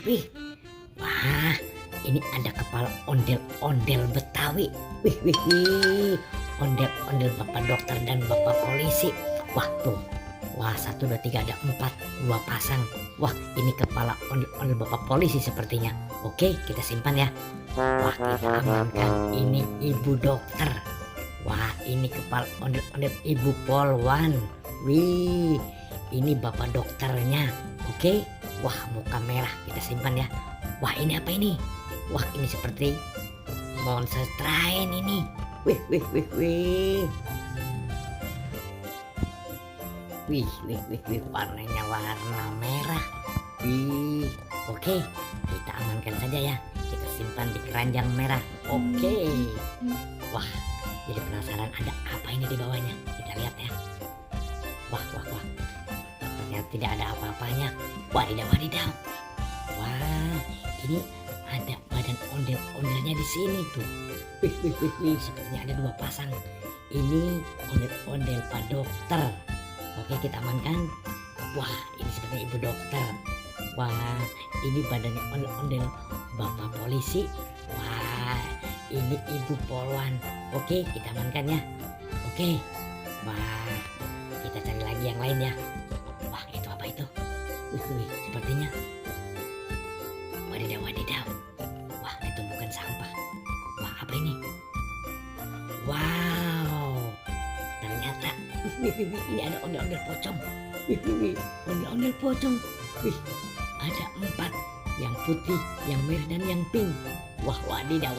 Wih. Wah, ini ada kepala ondel-ondel Betawi. Wih. Ondel-ondel bapak dokter dan bapak polisi. Wah tuh. Wah, 1, 2, 3 ada 4, 2 pasang. Wah, ini kepala ondel-ondel bapak polisi sepertinya. Oke, kita simpan ya. Wah, kita amankan. Ini ibu dokter. Wah, ini kepala ondel-ondel ibu polwan. Wih, ini bapak dokternya. Oke. Wah, muka merah kita simpan ya. Wah, ini apa ini? Wah, ini seperti monster train ini. Wih. Wih, warnanya warna merah. Wih, oke, kita amankan saja ya. Kita simpan di keranjang merah. Oke. Wah, jadi penasaran ada apa ini di bawahnya. Kita lihat ya. Wah. Ternyata tidak ada apa-apanya. Wadidaw. Wah, ini ada badan ondel-ondelnya di sini tuh. Wih, sepertinya ada 2 pasang. Ini ondel-ondel Pak Dokter. Oke, kita amankan. Wah, ini seperti ibu dokter. Wah, ini badannya ondel-ondel bapak polisi. Wah, ini ibu polwan. Oke, kita amankan ya. Oke. Wah, kita cari lagi yang lain ya. Wah, itu apa itu? Wih, sepertinya. Wadidaw. Wah, itu bukan sampah. Wah, apa ini? Wow, ternyata ini ada ondel-ondel pocong. Ondel-ondel pocong. Wih, ada 4, yang putih, yang merah dan yang pink. Wah, wadidaw.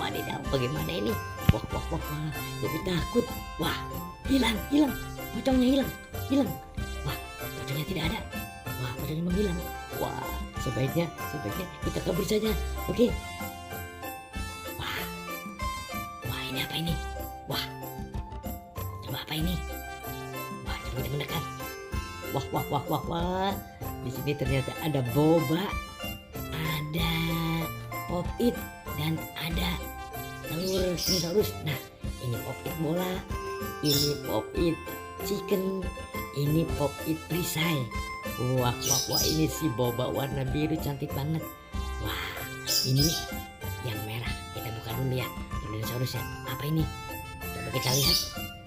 Bagaimana ini? Wah, jadi takut. Wah, hilang. Pocongnya hilang. Wah, pocongnya tidak ada. Wah, pocongnya menghilang. Wah, sebaiknya kita kabur saja. Oke. Wah, ini apa ini? Wah, coba apa ini? Wah, coba kita mendekat. Wah. Di sini ternyata ada boba, ada pop it, dan ada telur dinosaurus. Nah, ini pop it bola, ini pop it chicken, ini pop it perisai. Wah, ini si boba warna biru cantik banget. Wah, ini yang merah. Kita buka dulu ya, dinosaurus ya. Apa ini? Coba kita lihat.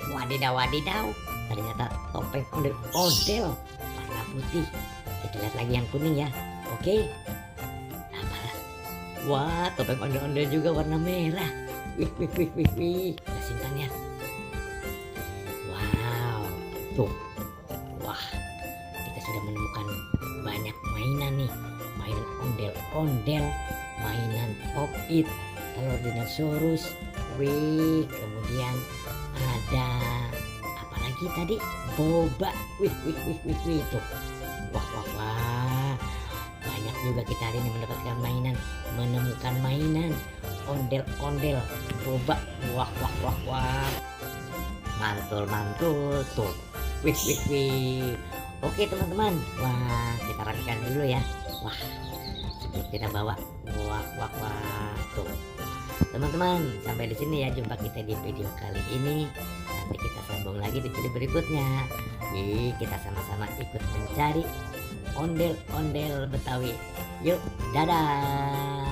Wadidaw. Ternyata topeng ondel-ondel warna putih. Kita lihat lagi yang kuning ya. Oke. Apalah. Wah, topeng ondel-ondel juga warna merah. Wih. Kita simpan ya. Wow. Tuh. Wah, kita sudah menemukan banyak mainan nih. Mainan ondel-ondel, mainan pop it, telur dinosaurus. Wih, kemudian ada apa lagi tadi? Boba. Wih. Tuh. Wah. Banyak juga kita hari ini menemukan mainan ondel-ondel boba. Wah. Mantul tuh. Wih. Oke teman-teman. Wah, kita rapikan dulu ya. Wah, sebelum kita bawa. Wah. Tuh. Teman-teman, sampai di sini ya jumpa kita di video kali ini. Nanti kita sambung lagi di video berikutnya. Kita sama-sama ikut mencari ondel-ondel Betawi. Yuk, dadah.